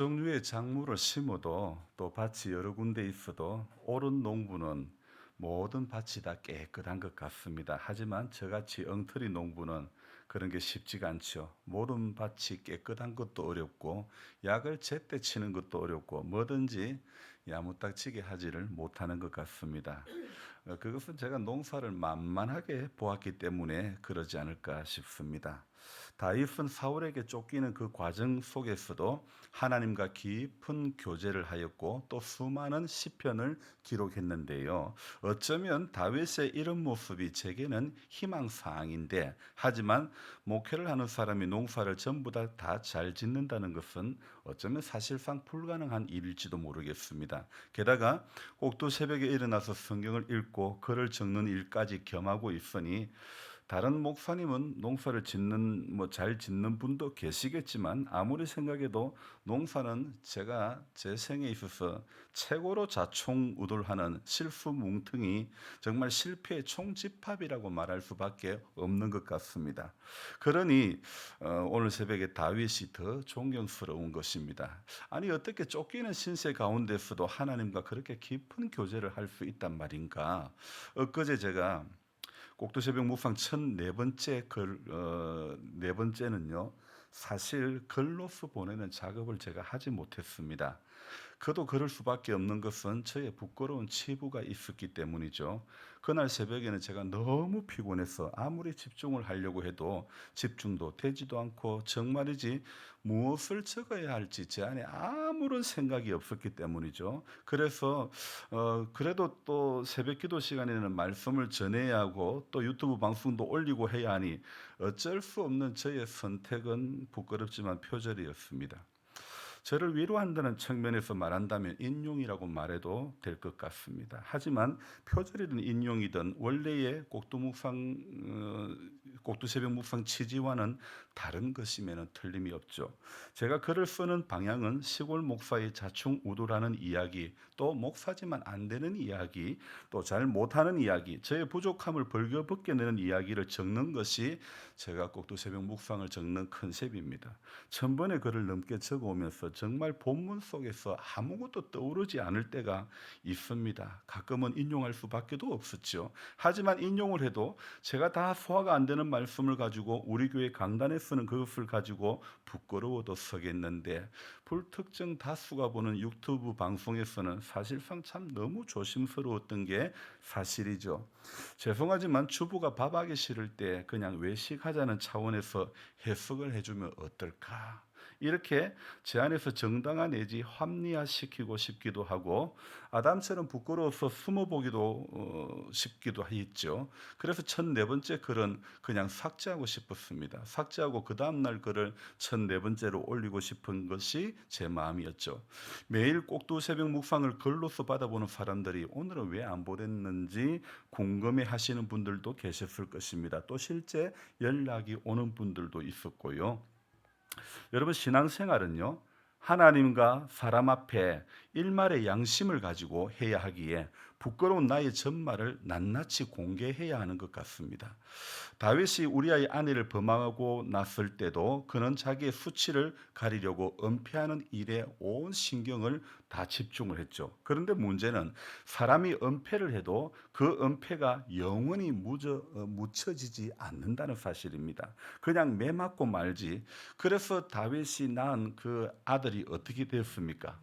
종류의 작물을 심어도 또 밭이 여러 군데 있어도 옳은 농부는 모든 밭이 다 깨끗한 것 같습니다. 하지만 저같이 엉터리 농부는 그런 게 쉽지가 않죠. 모든 밭이 깨끗한 것도 어렵고 약을 제때 치는 것도 어렵고 뭐든지 야무딱지게 하지를 못하는 것 같습니다. 그것은 제가 농사를 만만하게 보았기 때문에 그러지 않을까 싶습니다. 다윗은 사울에게 쫓기는 그 과정 속에서도 하나님과 깊은 교제를 하였고 또 수많은 시편을 기록했는데요. 어쩌면 다윗의 이런 모습이 제게는 희망사항인데, 하지만 목회를 하는 사람이 농사를 전부 다 잘 짓는다는 것은 어쩌면 사실상 불가능한 일일지도 모르겠습니다. 게다가 꼭두 새벽에 일어나서 성경을 읽고 글을 적는 일까지 겸하고 있으니 다른 목사님은 농사를 짓는 잘 짓는 분도 계시겠지만 아무리 생각해도 농사는 제가 제 생에 있어서 최고로 자충우돌하는 실수 뭉텅이 정말 실패의 총집합이라고 말할 수밖에 없는 것 같습니다. 그러니 오늘 새벽에 다윗이 더 존경스러운 것입니다. 아니 어떻게 쫓기는 신세 가운데서도 하나님과 그렇게 깊은 교제를 할 수 있단 말인가? 엊그제 제가 꼭두새벽 묵상 1004번째 네 번째는요. 사실 글로서 보내는 작업을 제가 하지 못했습니다. 그도 그럴 수밖에 없는 것은 저의 부끄러운 치부가 있었기 때문이죠. 그날 새벽에는 제가 너무 피곤해서 아무리 집중을 하려고 해도 집중도 되지도 않고 정말이지 무엇을 적어야 할지 제 안에 아무런 생각이 없었기 때문이죠. 그래서 그래도 또 새벽 기도 시간에는 말씀을 전해야 하고 또 유튜브 방송도 올리고 해야 하니 어쩔 수 없는 저의 선택은 부끄럽지만 표절이었습니다. 저를 위로한다는 측면에서 말한다면 인용이라고 말해도 될 것 같습니다. 하지만 표절이든 인용이든 원래의 꼭두새벽 묵상 취지와는 다른 것임에는 틀림이 없죠. 제가 글을 쓰는 방향은 시골 목사의 자충우돌하는 이야기, 또 목사지만 안 되는 이야기, 또 잘 못하는 이야기, 저의 부족함을 벌거벗게 내는 이야기를 적는 것이 제가 꼭두새벽 묵상을 적는 컨셉입니다. 1000번의 글을 넘게 적어오면서 정말 본문 속에서 아무것도 떠오르지 않을 때가 있습니다. 가끔은 인용할 수밖에도 없었죠. 하지만 인용을 해도 제가 다 소화가 안 되는 말씀을 가지고 우리 교회 강단에 쓰는 그것을 가지고 부끄러워도 서겠는데, 불특정 다수가 보는 유튜브 방송에서는 사실상 참 너무 조심스러웠던 게 사실이죠. 죄송하지만 주부가 밥하기 싫을 때 그냥 외식하자는 차원에서 해석을 해주면 어떨까? 이렇게 제 안에서 정당화 내지 합리화시키고 싶기도 하고 아담처럼 부끄러워서 숨어보기도 싶기도 했죠. 그래서 1004번째 글은 그냥 삭제하고 싶었습니다. 삭제하고 그 다음날 글을 1004번째로 올리고 싶은 것이 제 마음이었죠. 매일 꼭두 새벽 묵상을 글로써 받아보는 사람들이 오늘은 왜 안 보냈는지 궁금해 하시는 분들도 계셨을 것입니다. 또 실제 연락이 오는 분들도 있었고요. 여러분 신앙생활은요. 하나님과 사람 앞에 일말의 양심을 가지고 해야 하기에 부끄러운 나의 전말을 낱낱이 공개해야 하는 것 같습니다. 다윗이 우리아의 아내를 범하고 났을 때도 그는 자기의 수치를 가리려고 은폐하는 일에 온 신경을 다 집중을 했죠. 그런데 문제는 사람이 은폐를 해도 그 은폐가 영원히 묻혀지지 않는다는 사실입니다. 그냥 매 맞고 말지. 그래서 다윗이 낳은 그 아들이 어떻게 되었습니까?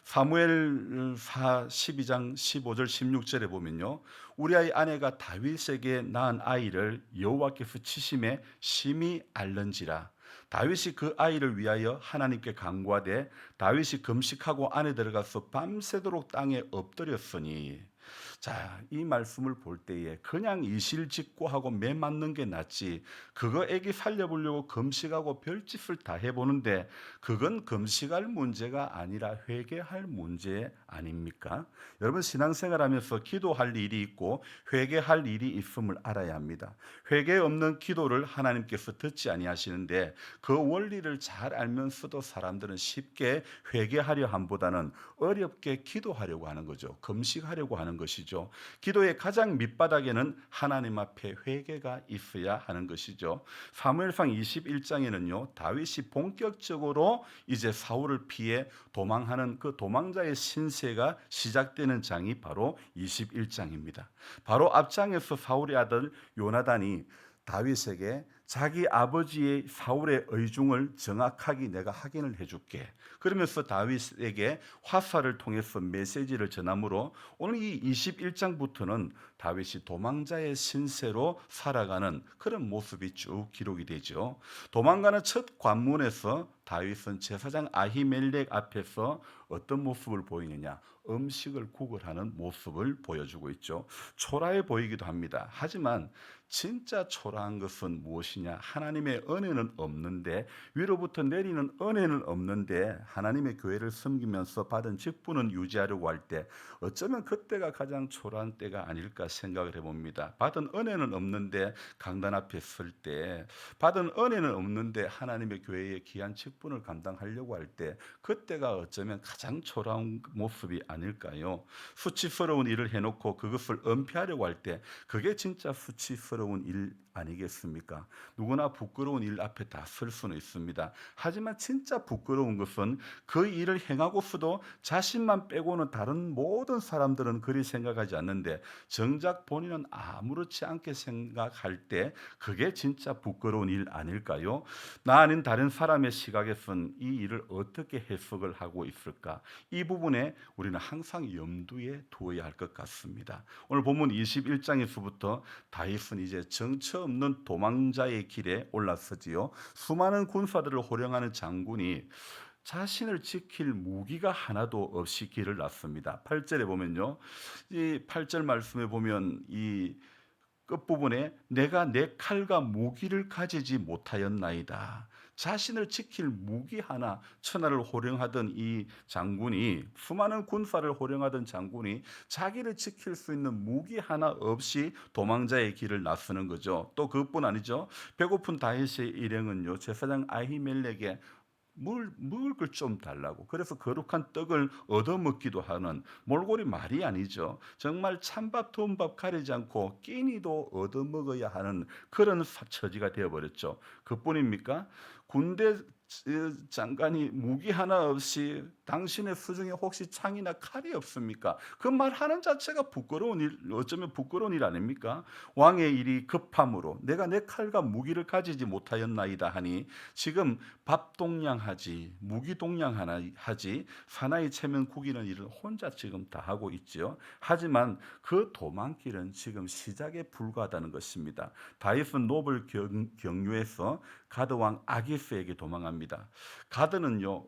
사무엘사 12장 15절 16절에 보면요. 우리아의 아내가 다윗에게 낳은 아이를 여호와께서 치심에 심히 알른지라. 다윗이 그 아이를 위하여 하나님께 간구하되 다윗이 금식하고 안에 들어가서 밤새도록 땅에 엎드렸으니. 자, 이 말씀을 볼 때에 그냥 이실직고하고 매 맞는 게 낫지, 그거 애기 살려보려고 금식하고 별짓을 다 해보는데 그건 금식할 문제가 아니라 회개할 문제 아닙니까? 여러분 신앙생활하면서 기도할 일이 있고 회개할 일이 있음을 알아야 합니다. 회개 없는 기도를 하나님께서 듣지 아니하시는데 그 원리를 잘 알면서도 사람들은 쉽게 회개하려 함보다는 어렵게 기도하려고 하는 거죠. 금식하려고 하는 것이죠. 기도의 가장 밑바닥에는 하나님 앞에 회개가 있어야 하는 것이죠. 사무엘상 21장에는요, 다윗이 본격적으로 이제 사울을 피해 도망하는 그 도망자의 신세가 시작되는 장이 바로 21장입니다. 바로 앞장에서 사울의 아들 요나단이 다윗에게 자기 아버지의 사울의 의중을 정확하게 내가 확인을 해줄게. 그러면서 다윗에게 화살을 통해서 메시지를 전함으로 오늘 이 21장부터는 다윗이 도망자의 신세로 살아가는 그런 모습이 쭉 기록이 되죠. 도망가는 첫 관문에서 다윗은 제사장 아히멜렉 앞에서 어떤 모습을 보이느냐? 음식을 구걸하는 모습을 보여주고 있죠. 초라해 보이기도 합니다. 하지만 진짜 초라한 것은 무엇이냐? 하나님의 은혜는 없는데, 위로부터 내리는 은혜는 없는데 하나님의 교회를 섬기면서 받은 직분은 유지하려고 할 때 어쩌면 그때가 가장 초라한 때가 아닐까 생각을 해봅니다. 받은 은혜는 없는데 강단 앞에 설 때, 받은 은혜는 없는데 하나님의 교회의 귀한 직분을 감당하려고 할 때, 그때가 어쩌면 가장 초라한 모습이 아닐까요? 수치스러운 일을 해놓고 그것을 은폐하려고 할 때 그게 진짜 수치스러운 일 아니겠습니까? 누구나 부끄러운 일 앞에 다 설 수는 있습니다. 하지만 진짜 부끄러운 것은 그 일을 행하고서도 자신만 빼고는 다른 모든 사람들은 그리 생각하지 않는데 정작 본인은 아무렇지 않게 생각할 때 그게 진짜 부끄러운 일 아닐까요? 나 아닌 다른 사람의 시각에선 이 일을 어떻게 해석을 하고 있을까? 이 부분에 우리는 항상 염두에 두어야 할 것 같습니다. 오늘 본문 21장에서부터 다윗은 이제 정처 없는 도망자의 길에 올라서지요. 수많은 군사들을 호령하는 장군이 자신을 지킬 무기가 하나도 없이 길을 났습니다. 8절에 보면요. 이 8절 말씀에 보면 이 끝부분에 내가 내 칼과 무기를 가지지 못하였나이다. 자신을 지킬 무기 하나, 천하를 호령하던 이 장군이, 수많은 군사를 호령하던 장군이 자기를 지킬 수 있는 무기 하나 없이 도망자의 길을 나서는 거죠. 또 그것뿐 아니죠. 배고픈 다윗의 일행은요, 제사장 아히멜렉의 먹을 걸 좀 달라고. 그래서 거룩한 떡을 얻어먹기도 하는, 몰골이 말이 아니죠. 정말 찬밥 더운밥 가리지 않고 끼니도 얻어먹어야 하는 그런 처지가 되어버렸죠. 그뿐입니까? 군대 장관이 무기 하나 없이 당신의 수중에 혹시 창이나 칼이 없습니까? 그 말하는 자체가 부끄러운 일, 어쩌면 부끄러운 일 아닙니까? 왕의 일이 급함으로 내가 내 칼과 무기를 가지지 못하였나이다 하니 지금 밥 동량하지 무기 동량하지 사나이 체면 구기는 일을 혼자 지금 다 하고 있지요. 하지만 그 도망길은 지금 시작에 불과하다는 것입니다. 다윗은 놉을 경유해서 가드 왕 아기스에게 도망합니다. 가드는요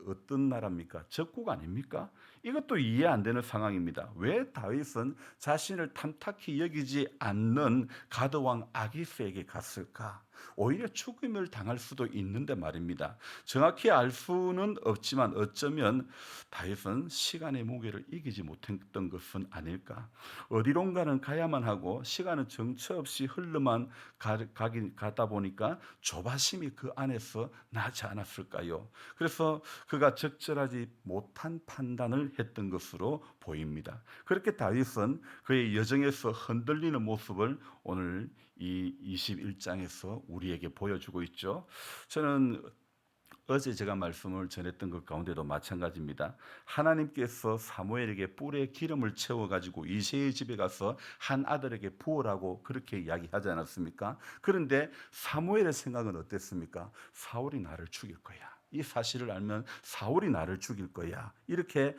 어떤 나라입니까? 적국 아닙니까? 이것도 이해 안 되는 상황입니다. 왜 다윗은 자신을 탐탁히 여기지 않는 가드 왕 아기스에게 갔을까? 오히려 죽임을 당할 수도 있는데 말입니다. 정확히 알 수는 없지만 어쩌면 다윗은 시간의 무게를 이기지 못했던 것은 아닐까. 어디론가는 가야만 하고 시간은 정처 없이 흘러만 가다 보니까 조바심이 그 안에서 나지 않았을까요? 그래서 그가 적절하지 못한 판단을 했던 것으로 보입니다. 그렇게 다윗은 그의 여정에서 흔들리는 모습을 오늘 이 21장에서 우리에게 보여주고 있죠. 저는 어제 제가 말씀을 전했던 것 가운데도 마찬가지입니다. 하나님께서 사무엘에게 뿔에 기름을 채워가지고 이새의 집에 가서 한 아들에게 부으라고 그렇게 이야기하지 않았습니까? 그런데 사무엘의 생각은 어땠습니까? 사울이 나를 죽일 거야. 이 사실을 알면 사울이 나를 죽일 거야. 이렇게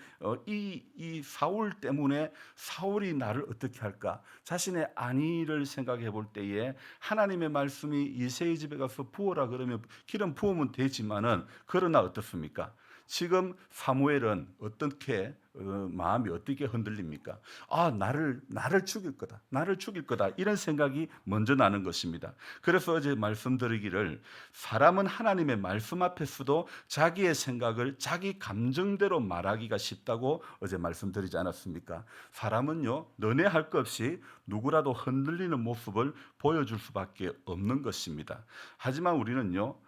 이 사울 때문에 사울이 나를 어떻게 할까? 자신의 안위를 생각해 볼 때에 하나님의 말씀이 이새의 집에 가서 부어라 그러면 기름 부으면 되지만은 그러나 어떻습니까? 지금 사무엘은 어떻게 마음이 어떻게 흔들립니까? 아, 나를 죽일 거다. 나를 죽일 거다. 이런 생각이 먼저 나는 것입니다. 그래서 어제 말씀드리기를 사람은 하나님의 말씀 앞에서도 자기의 생각을 자기 감정대로 말하기가 쉽다고 어제 말씀드리지 않았습니까? 사람은요, 너네 할 것 없이 누구라도 흔들리는 모습을 보여줄 수밖에 없는 것입니다. 하지만 우리는요,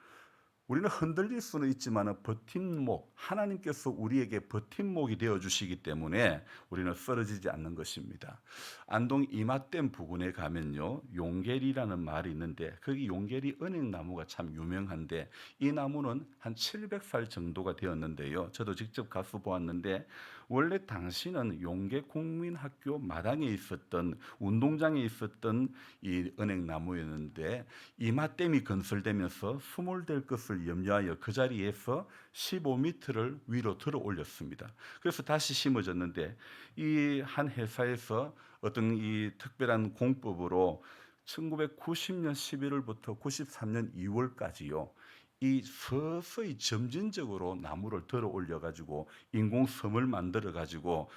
우리는 흔들릴 수는 있지만 버팀목, 하나님께서 우리에게 버팀목이 되어주시기 때문에 우리는 쓰러지지 않는 것입니다. 안동 이맛댐 부근에 가면요, 용계리라는 말이 있는데 거기 용계리 은행나무가 참 유명한데 이 나무는 한 700살 정도가 되었는데요. 저도 직접 가서 보았는데 원래 당시는 용계국민학교 마당에 있었던 운동장에 있었던 이 은행나무였는데 이맛댐이 건설되면서 수몰될 것을 염려하여 그 자리에서 15m를 위로 들어 올렸습니다. 그래서 다시 심어졌는데 이 한 회사에서 어떤 이 특별한 공법으로 1990년 11월부터 93년 2월까지요. 이 서서히 점진적으로 나무를 들어 올려 가지고 인공섬을 만들어 가지고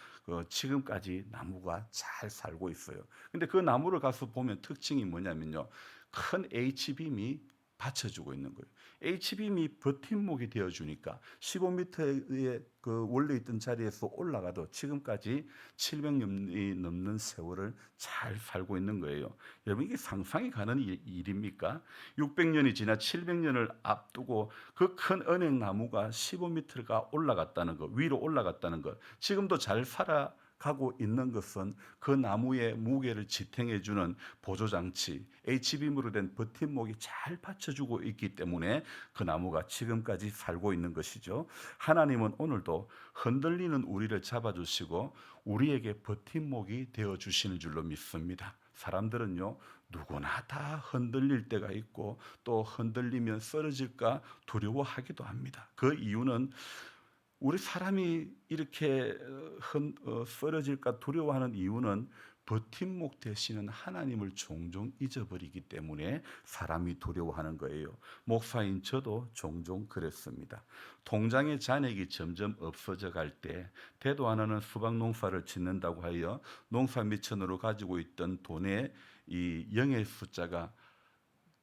지금까지 나무가 잘 살고 있어요. 근데 그 나무를 가서 보면 특징이 뭐냐면요. 큰 H빔이 받쳐주고 있는 거예요. H빔이 버팀목이 되어주니까 15m의 그 원래 있던 자리에서 올라가도 지금까지 700년이 넘는 세월을 잘 살고 있는 거예요. 여러분 이게 상상이 가는 일입니까? 600년이 지나 700년을 앞두고 그 큰 은행나무가 15m가 올라갔다는 것, 위로 올라갔다는 것, 지금도 잘 살아가고 있는 것은 그 나무의 무게를 지탱해주는 보조장치, H빔으로 된 버팀목이 잘 받쳐주고 있기 때문에 그 나무가 지금까지 살고 있는 것이죠. 하나님은 오늘도 흔들리는 우리를 잡아주시고 우리에게 버팀목이 되어주시는 줄로 믿습니다. 사람들은요, 누구나 다 흔들릴 때가 있고 또 흔들리면 쓰러질까 두려워하기도 합니다. 그 이유는 우리 사람이 이렇게 쓰러질까 두려워하는 이유는 버팀목 되시는 하나님을 종종 잊어버리기 때문에 사람이 두려워하는 거예요. 목사인 저도 종종 그랬습니다. 통장의 잔액이 점점 없어져 갈 때 대도 안 하는 수박 농사를 짓는다고 하여 농사 미천으로 가지고 있던 돈의 이 영의 숫자가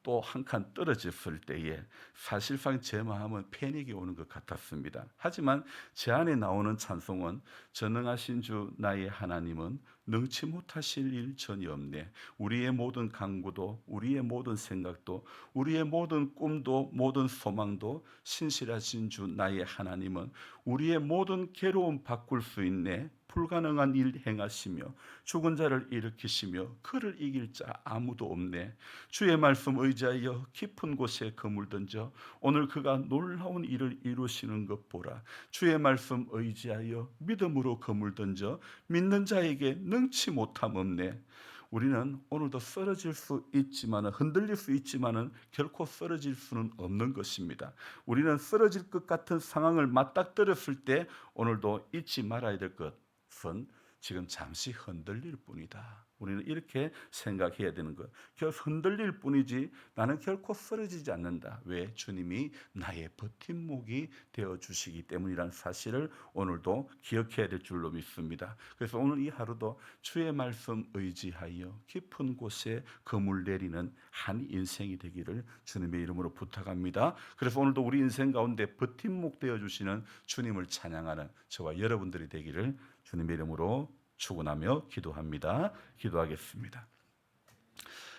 또 한 칸 떨어졌을 때에 사실상 제 마음은 패닉이 오는 것 같았습니다. 하지만 제 안에 나오는 찬송은 전능하신 주 나의 하나님은 능치 못하실 일 전혀 없네. 우리의 모든 간구도 우리의 모든 생각도 우리의 모든 꿈도 모든 소망도 신실하신 주 나의 하나님은 우리의 모든 괴로움 바꿀 수 있네. 불가능한 일 행하시며 죽은 자를 일으키시며 그를 이길 자 아무도 없네. 주의 말씀 의지하여 깊은 곳에 그물 던져 오늘 그가 놀라운 일을 이루시는 것 보라. 주의 말씀 의지하여 믿음으로 그물 던져 믿는 자에게 능치 못함 없네. 우리는 오늘도 쓰러질 수 있지만 흔들릴 수 있지만 결코 쓰러질 수는 없는 것입니다. 우리는 쓰러질 것 같은 상황을 맞닥뜨렸을 때 오늘도 잊지 말아야 될 것은 지금 잠시 흔들릴 뿐이다. 우리는 이렇게 생각해야 되는 것. 결코 흔들릴 뿐이지 나는 결코 쓰러지지 않는다. 왜? 주님이 나의 버팀목이 되어주시기 때문이라는 사실을 오늘도 기억해야 될 줄로 믿습니다. 그래서 오늘 이 하루도 주의 말씀 의지하여 깊은 곳에 그물 내리는 한 인생이 되기를 주님의 이름으로 부탁합니다. 그래서 오늘도 우리 인생 가운데 버팀목 되어주시는 주님을 찬양하는 저와 여러분들이 되기를 주님의 이름으로 축원하며 기도합니다. 기도하겠습니다.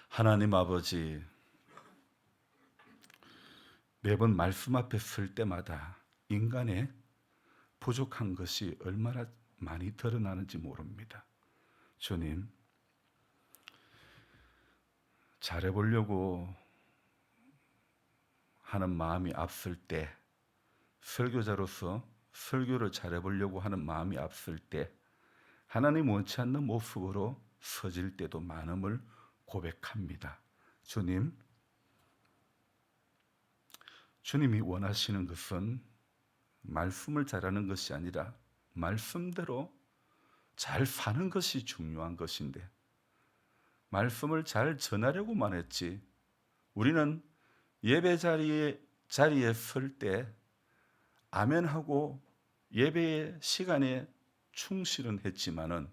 하나님 아버지, 매번 말씀 앞에 설 때마다 인간의 부족한 것이 얼마나 많이 드러나는지 모릅니다. 주님, 잘해보려고 하는 마음이 앞설 때, 설교자로서 설교를 잘해보려고 하는 마음이 앞설 때 하나님 원치 않는 모습으로 서질 때도 많음을 고백합니다. 주님이 원하시는 것은 말씀을 잘하는 것이 아니라 말씀대로 잘 사는 것이 중요한 것인데 말씀을 잘 전하려고만 했지 우리는 예배 자리에 설 때 아멘하고 예배의 시간에 충실은 했지만은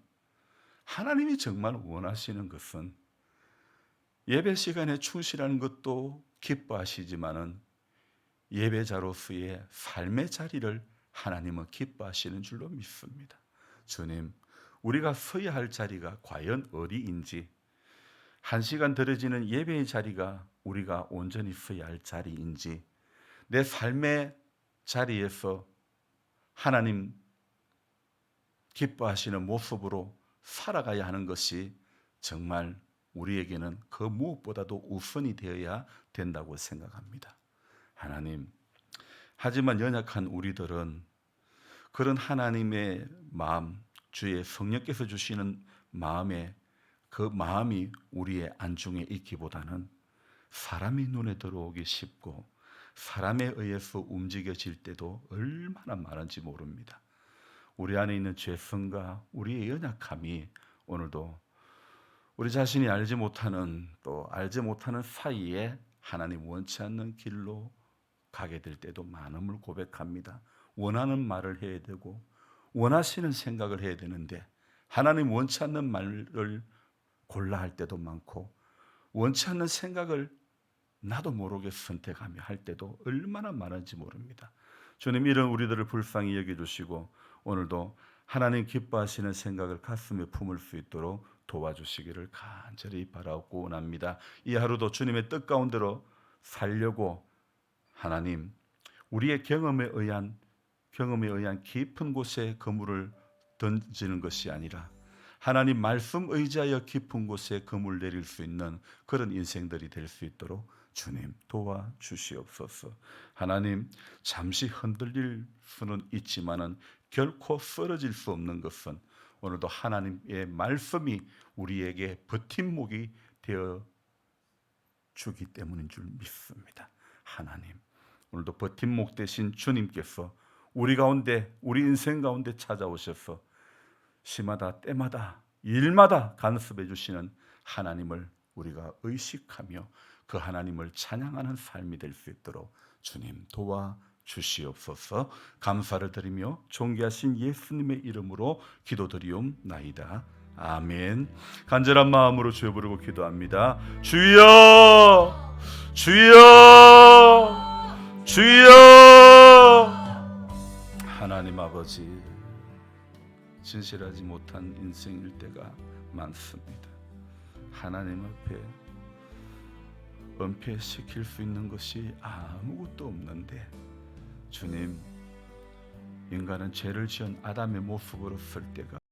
하나님이 정말 원하시는 것은 예배 시간에 충실하는 것도 기뻐하시지만은 예배자로서의 삶의 자리를 하나님은 기뻐하시는 줄로 믿습니다. 주님, 우리가 서야 할 자리가 과연 어디인지, 1시간 들어지는 예배의 자리가 우리가 온전히 서야 할 자리인지, 내 삶의 자리에서 하나님 기뻐하시는 모습으로 살아가야 하는 것이 정말 우리에게는 그 무엇보다도 우선이 되어야 된다고 생각합니다. 하나님, 하지만 연약한 우리들은 그런 하나님의 마음, 주의 성령께서 주시는 마음에 그 마음이 우리의 안중에 있기보다는 사람이 눈에 들어오기 쉽고 사람에 의해서 움직여질 때도 얼마나 많은지 모릅니다. 우리 안에 있는 죄성과 우리의 연약함이 오늘도 우리 자신이 알지 못하는 또 알지 못하는 사이에 하나님 원치 않는 길로 가게 될 때도 많음을 고백합니다. 원하는 말을 해야 되고 원하시는 생각을 해야 되는데 하나님 원치 않는 말을 골라 할 때도 많고 원치 않는 생각을 나도 모르게 선택하며 할 때도 얼마나 많은지 모릅니다. 주님, 이런 우리들을 불쌍히 여겨주시고 오늘도 하나님 기뻐하시는 생각을 가슴에 품을 수 있도록 도와주시기를 간절히 바라고 원합니다. 이 하루도 주님의 뜻 가운데로 살려고 하나님, 우리의 경험에 의한 깊은 곳에 그물을 던지는 것이 아니라 하나님 말씀 의지하여 깊은 곳에 그물 내릴 수 있는 그런 인생들이 될 수 있도록 주님 도와주시옵소서. 하나님, 잠시 흔들릴 수는 있지만은 결코 쓰러질 수 없는 것은 오늘도 하나님의 말씀이 우리에게 버팀목이 되어 주기 때문인 줄 믿습니다. 하나님, 오늘도 버팀목 되신 주님께서 우리 가운데, 우리 인생 가운데 찾아오셔서 시마다 때마다 일마다 간섭해 주시는 하나님을 우리가 의식하며 그 하나님을 찬양하는 삶이 될 수 있도록 주님 도와주시옵소서. 감사를 드리며 존귀하신 예수님의 이름으로 기도드리옵나이다. 아멘. 간절한 마음으로 주여 부르고 기도합니다. 주여, 주여, 주여. 하나님 아버지, 진실하지 못한 인생일 때가 많습니다. 하나님 앞에 은폐시킬 수 있는 것이 아무것도 없는데 주님, 인간은 죄를 지은 아담의 모습으로 설 때가